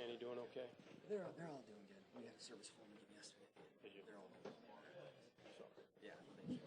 Kenny doing okay? They're all doing good. We had a service for them yesterday. Did you? They're all good. Sorry. Yeah, thank you.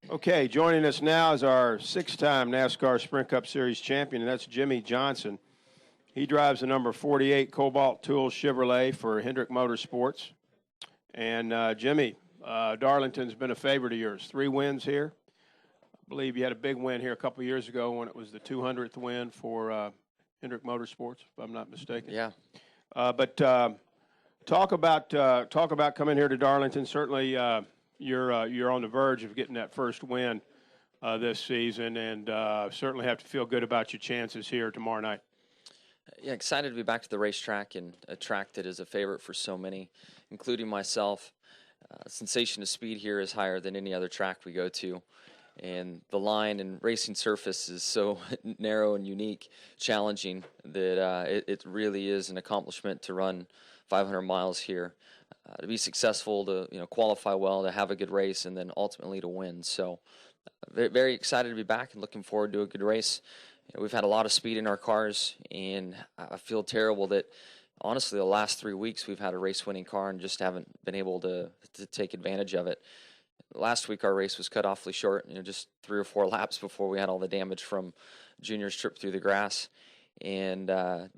Okay, joining us now is our six-time NASCAR Sprint Cup Series champion, and that's Jimmie Johnson. He drives the number 48 Cobalt Tool Chevrolet for Hendrick Motorsports. And Jimmie, Darlington's been a favorite of yours. 3 wins here. I believe you had a big win here a couple of years ago when it was the 200th win for Hendrick Motorsports, if I'm not mistaken. Yeah. But talk about coming here to Darlington. Certainly, you're on the verge of getting that first win this season, and certainly have to feel good about your chances here tomorrow night. Yeah, excited to be back to the racetrack and a track that is a favorite for so many, including myself. Sensation of speed here is higher than any other track we go to, and the line and racing surface is so narrow and unique, challenging, that it really is an accomplishment to run 500 miles here, to be successful, to qualify well, to have a good race, and then ultimately to win. So very, very excited to be back and looking forward to a good race. We've had a lot of speed in our cars, and I feel terrible that, honestly, the last 3 weeks we've had a race-winning car and just haven't been able to take advantage of it. Last week our race was cut awfully short, just 3 or 4 laps before we had all the damage from Junior's trip through the grass, and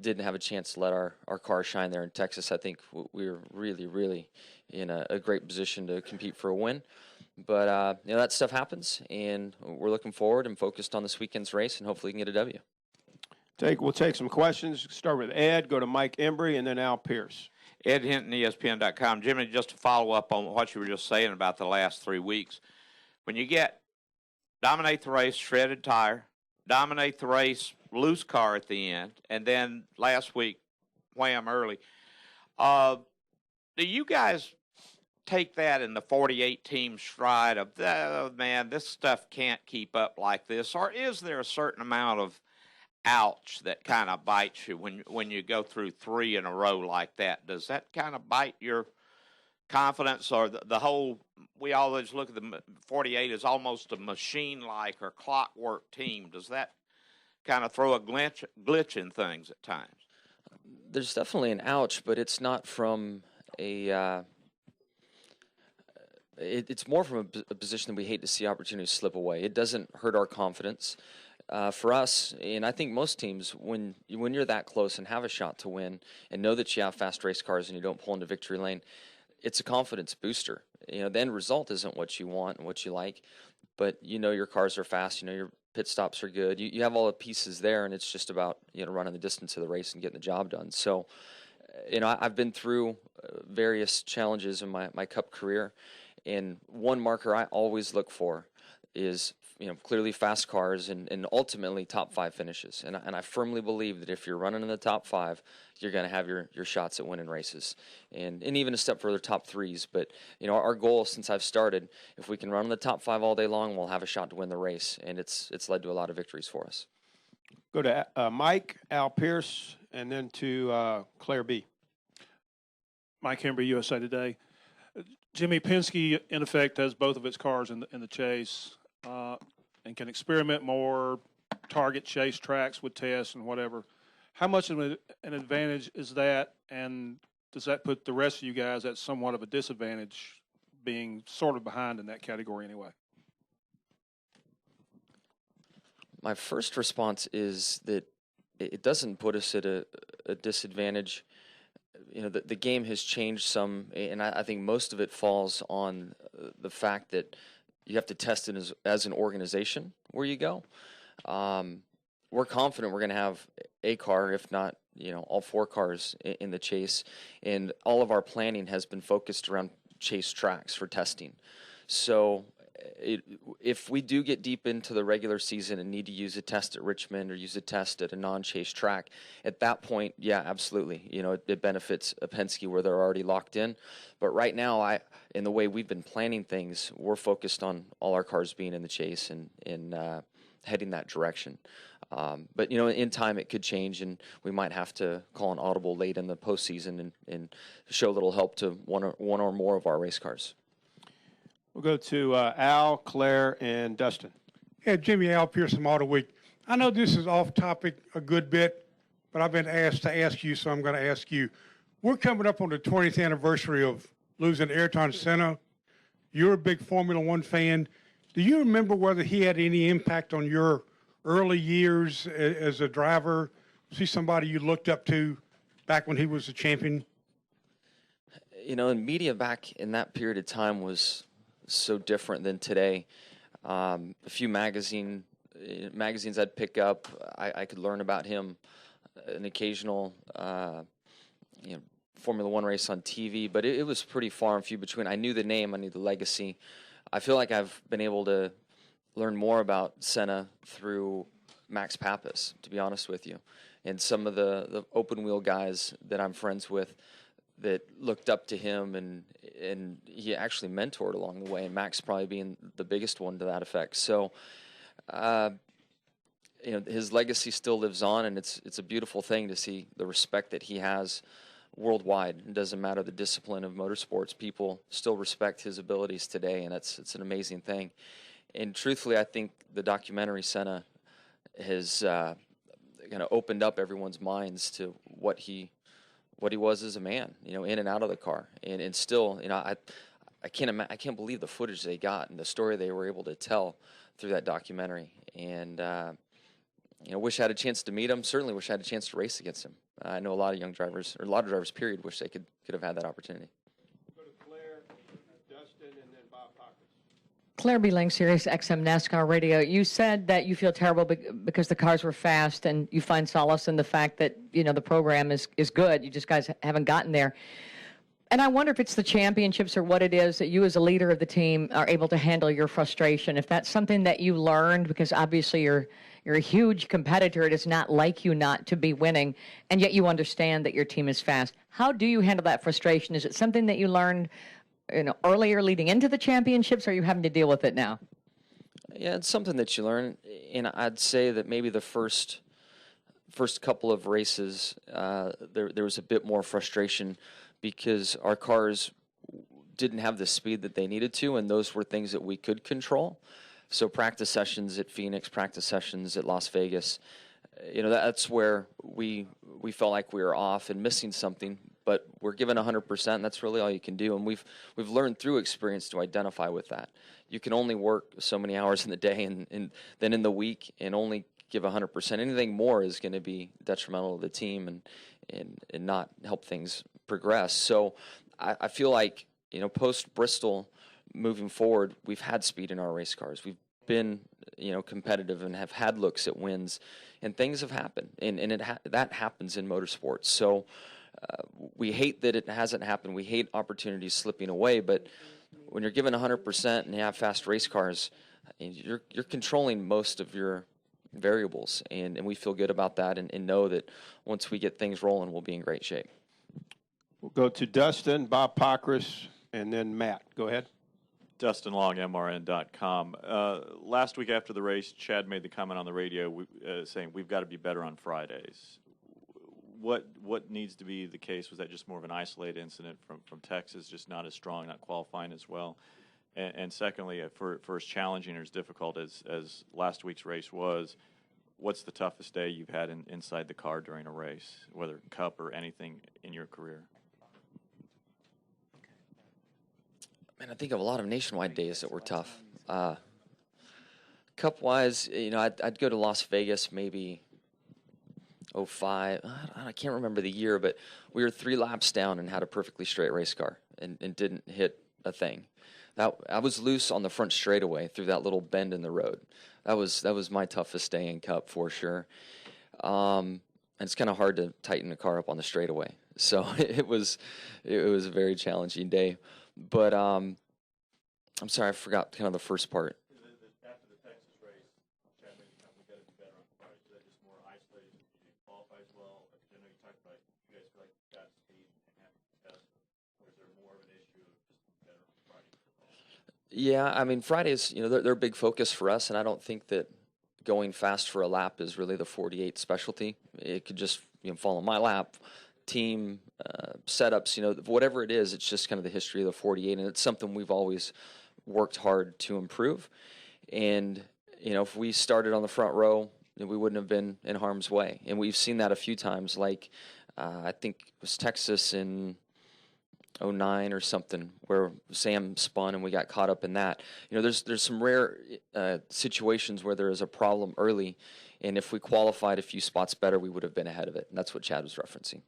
didn't have a chance to let our car shine there in Texas. I think we were really, really in a great position to compete for a win. But, that stuff happens, and we're looking forward and focused on this weekend's race, and hopefully we can get a W. We'll take some questions. Start with Ed, go to Mike Embry, and then Al Pierce. Ed Hinton, ESPN.com. Jimmie, just to follow up on what you were just saying about the last 3 weeks, when you dominate the race, shredded tire, dominate the race, loose car at the end, and then last week, wham, early, do you guys take that in the 48-team stride of, oh, man, this stuff can't keep up like this? Or is there a certain amount of ouch that kind of bites you when you go through 3 in a row like that? Does that kind of bite your confidence, or the whole, we always look at the 48 as almost a machine-like or clockwork team. Does that kind of throw a glitch in things at times? There's definitely an ouch, but it's not from it's more from a position that we hate to see opportunities slip away. It doesn't hurt our confidence. For us, and I think most teams, when you're that close and have a shot to win and know that you have fast race cars and you don't pull into victory lane, it's a confidence booster. The end result isn't what you want and what you like, but your cars are fast, your pit stops are good. You have all the pieces there, and it's just about running the distance of the race and getting the job done. So, I've been through various challenges in my Cup career, and one marker I always look for is clearly fast cars and ultimately top 5 finishes. And I firmly believe that if you're running in the top 5, you're going to have your shots at winning races, and even a step further, top 3s. But our goal since I've started, if we can run in the top 5 all day long, we'll have a shot to win the race, and it's led to a lot of victories for us. Go to Mike, Al Pierce, and then to Claire B. Mike Embry, USA Today. Jimmie, Penske, in effect, has both of its cars in the chase and can experiment more, target chase tracks with tests and whatever. How much of an advantage is that, and does that put the rest of you guys at somewhat of a disadvantage, being sort of behind in that category anyway? My first response is that it doesn't put us at a disadvantage. The game has changed some, and I think most of it falls on the fact that you have to test it as an organization where you go. We're confident we're going to have a car, if not, all 4 cars in the chase, and all of our planning has been focused around chase tracks for testing. So if we do get deep into the regular season and need to use a test at Richmond or use a test at a non-chase track, at that point, yeah, absolutely. It benefits a Penske where they're already locked in. But right now, in the way we've been planning things, we're focused on all our cars being in the chase and heading that direction. But in time it could change, and we might have to call an audible late in the postseason and show a little help to one or more of our race cars. We'll go to Al, Claire, and Dustin. Yeah, Jimmy, Al Pierce from Auto Week. I know this is off topic a good bit, but I've been asked to ask you, so I'm going to ask you. We're coming up on the 20th anniversary of losing Ayrton Senna. You're a big Formula One fan. Do you remember whether he had any impact on your early years as a driver? See somebody you looked up to back when he was a champion? In media back in that period of time was so different than today. A few magazines I'd pick up, I could learn about him, an occasional Formula One race on TV, but it was pretty far and few between. I knew the name, I knew the legacy. I feel like I've been able to learn more about Senna through Max Pappas, to be honest with you, and some of the open wheel guys that I'm friends with that looked up to him, and he actually mentored along the way, and Max probably being the biggest one to that effect. So, his legacy still lives on, and it's a beautiful thing to see the respect that he has worldwide. It doesn't matter the discipline of motorsports; people still respect his abilities today, and it's an amazing thing. And truthfully, I think the documentary Senna has kind of opened up everyone's minds to what he was as a man, in and out of the car, and still, I can't believe the footage they got and the story they were able to tell through that documentary. And wish I had a chance to meet him. Certainly, wish I had a chance to race against him. I know a lot of young drivers, or a lot of drivers, period, wish they could have had that opportunity. Go to Claire, Dustin, and then Bob Pockers. Claire B. Lang, Sirius XM NASCAR Radio. You said that you feel terrible because the cars were fast, and you find solace in the fact that, the program is good. You just guys haven't gotten there. And I wonder if it's the championships or what it is that you as a leader of the team are able to handle your frustration. If that's something that you learned, because obviously you're a huge competitor. It is not like you not to be winning, and yet you understand that your team is fast. How do you handle that frustration? Is it something that you learned earlier leading into the championships, or are you having to deal with it now? Yeah, it's something that you learn, and I'd say that maybe the first couple of races, there was a bit more frustration because our cars didn't have the speed that they needed to, and those were things that we could control. So practice sessions at Phoenix, practice sessions at Las Vegas, that's where we felt like we were off and missing something, but we're given 100%, and that's really all you can do. And we've learned through experience to identify with that. You can only work so many hours in the day and then in the week and only give 100%. Anything more is going to be detrimental to the team and not help things progress. So I feel like, post Bristol, moving forward, we've had speed in our race cars. We've been, competitive and have had looks at wins, and things have happened, and that happens in motorsports. So we hate that it hasn't happened. We hate opportunities slipping away, but when you're given 100% and you have fast race cars, you're controlling most of your variables, and we feel good about that and know that once we get things rolling, we'll be in great shape. We'll go to Dustin, Bob Pockers, and then Matt. Go ahead. Dustin Long, MRN.com. Last week after the race, Chad made the comment on the radio saying we've got to be better on Fridays. What needs to be the case? Was that just more of an isolated incident from Texas, just not as strong, not qualifying as well? And secondly, for as challenging or as difficult as last week's race was, what's the toughest day you've had inside the car during a race, whether Cup or anything in your career? Man, I think of a lot of nationwide days that were tough. Cup-wise, I'd go to Las Vegas maybe 05. I can't remember the year, but we were 3 laps down and had a perfectly straight race car and didn't hit a thing. I was loose on the front straightaway through that little bend in the road. That was my toughest day in Cup for sure. And it's kind of hard to tighten the car up on the straightaway. So it was a very challenging day. But I'm sorry, I forgot kind of the first part. After the Texas race, Chad made the comment, we've got to be better on Friday. Is that just more isolated? You didn't qualify as well? I know you talked about you guys feel like you've got speed and have the best. Or is there more of an issue of just better on Friday? Yeah, I mean, Fridays, they're a big focus for us, and I don't think that going fast for a lap is really the 48 specialty. It could just fall on my lap. Team setups, whatever it is, it's just kind of the history of the 48, and it's something we've always worked hard to improve. And if we started on the front row, we wouldn't have been in harm's way. And we've seen that a few times, like I think it was Texas in 09 or something, where Sam spun and we got caught up in that. There's some rare situations where there is a problem early, and if we qualified a few spots better, we would have been ahead of it. And that's what Chad was referencing.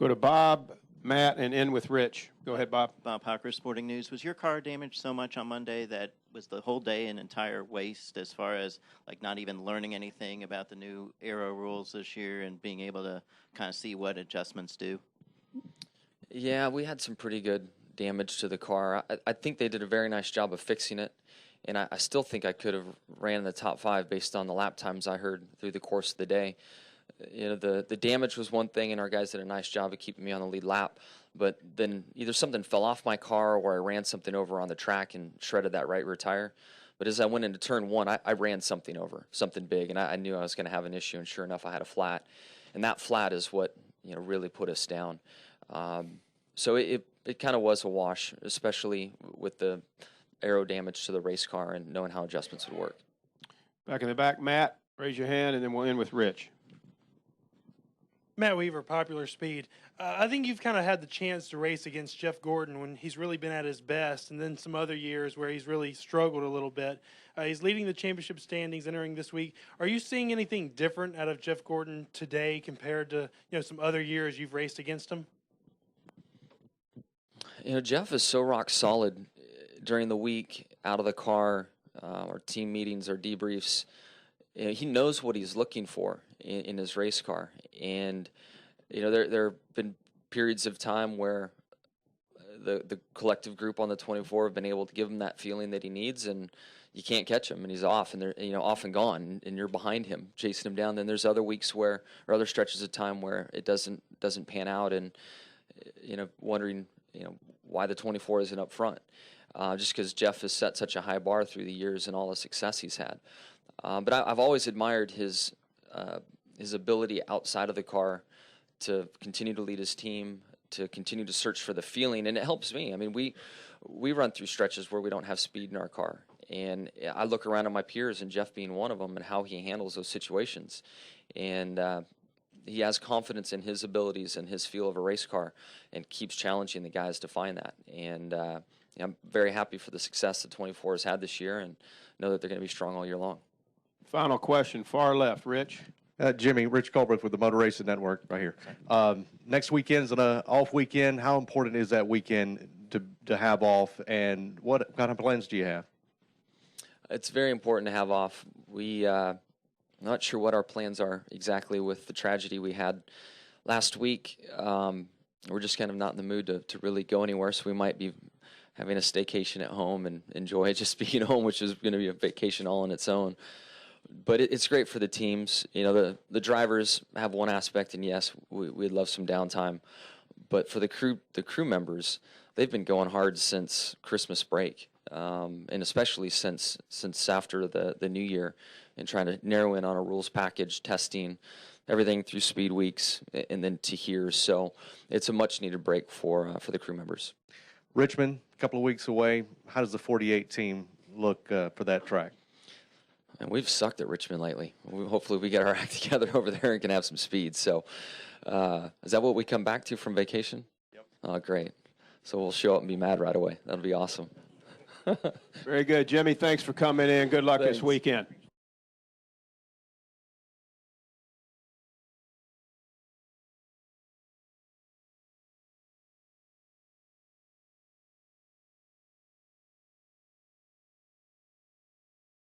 Go to Bob, Matt, and end with Rich. Go ahead, Bob. Bob Hawker, Sporting News. Was your car damaged so much on Monday that was the whole day an entire waste as far as like not even learning anything about the new aero rules this year and being able to kind of see what adjustments do? Yeah, we had some pretty good damage to the car. I think they did a very nice job of fixing it, and I still think I could have ran in the top 5 based on the lap times I heard through the course of the day. The damage was one thing, and our guys did a nice job of keeping me on the lead lap. But then either something fell off my car or I ran something over on the track and shredded that right rear tire. But as I went into turn 1, I ran something over, something big, and I knew I was going to have an issue, and sure enough, I had a flat. And that flat is what really put us down. So it kind of was a wash, especially with the aero damage to the race car and knowing how adjustments would work. Back in the back, Matt, raise your hand, and then we'll end with Rich. Matt Weaver, Popular Speed. I think you've kind of had the chance to race against Jeff Gordon when he's really been at his best, and then some other years where he's really struggled a little bit. He's leading the championship standings entering this week. Are you seeing anything different out of Jeff Gordon today compared to some other years you've raced against him? Jeff is so rock solid during the week, out of the car, our team meetings, our debriefs. He knows what he's looking for in his race car. And, there have been periods of time where the collective group on the 24 have been able to give him that feeling that he needs, and you can't catch him, and he's off, and they're off and gone, and you're behind him, chasing him down. Then there's other weeks or other stretches of time where it doesn't pan out, and, wondering, why the 24 isn't up front. Just because Jeff has set such a high bar through the years and all the success he's had. But I've always admired his ability outside of the car to continue to lead his team, to continue to search for the feeling, and it helps me. I mean, we run through stretches where we don't have speed in our car, and I look around at my peers, and Jeff being one of them, and how he handles those situations, and he has confidence in his abilities and his feel of a race car, and keeps challenging the guys to find that. And I'm very happy for the success the 24 has had this year, and know that they're going to be strong all year long. Final question, far left, Rich. Jimmy, Rich Colbert with the Motor Racing Network right here. Next weekend's an off weekend. How important is that weekend to have off, and what kind of plans do you have? It's very important to have off. I'm not sure what our plans are exactly with the tragedy we had last week. We're just kind of not in the mood to really go anywhere, so we might be having a staycation at home and enjoy just being home, which is going to be a vacation all on its own. But it's great for the teams. The drivers have one aspect, and yes, we'd love some downtime. But for the crew members, they've been going hard since Christmas break, and especially since after the New Year, and trying to narrow in on a rules package, testing, everything through speed weeks, and then to here. So it's a much-needed break for the crew members. Richmond, a couple of weeks away. How does the 48 team look for that track? And we've sucked at Richmond lately. Hopefully we get our act together over there and can have some speed. So is that what we come back to from vacation? Yep. Oh, great. So we'll show up and be mad right away. That'll be awesome. Very good. Jimmy, thanks for coming in. Good luck this weekend.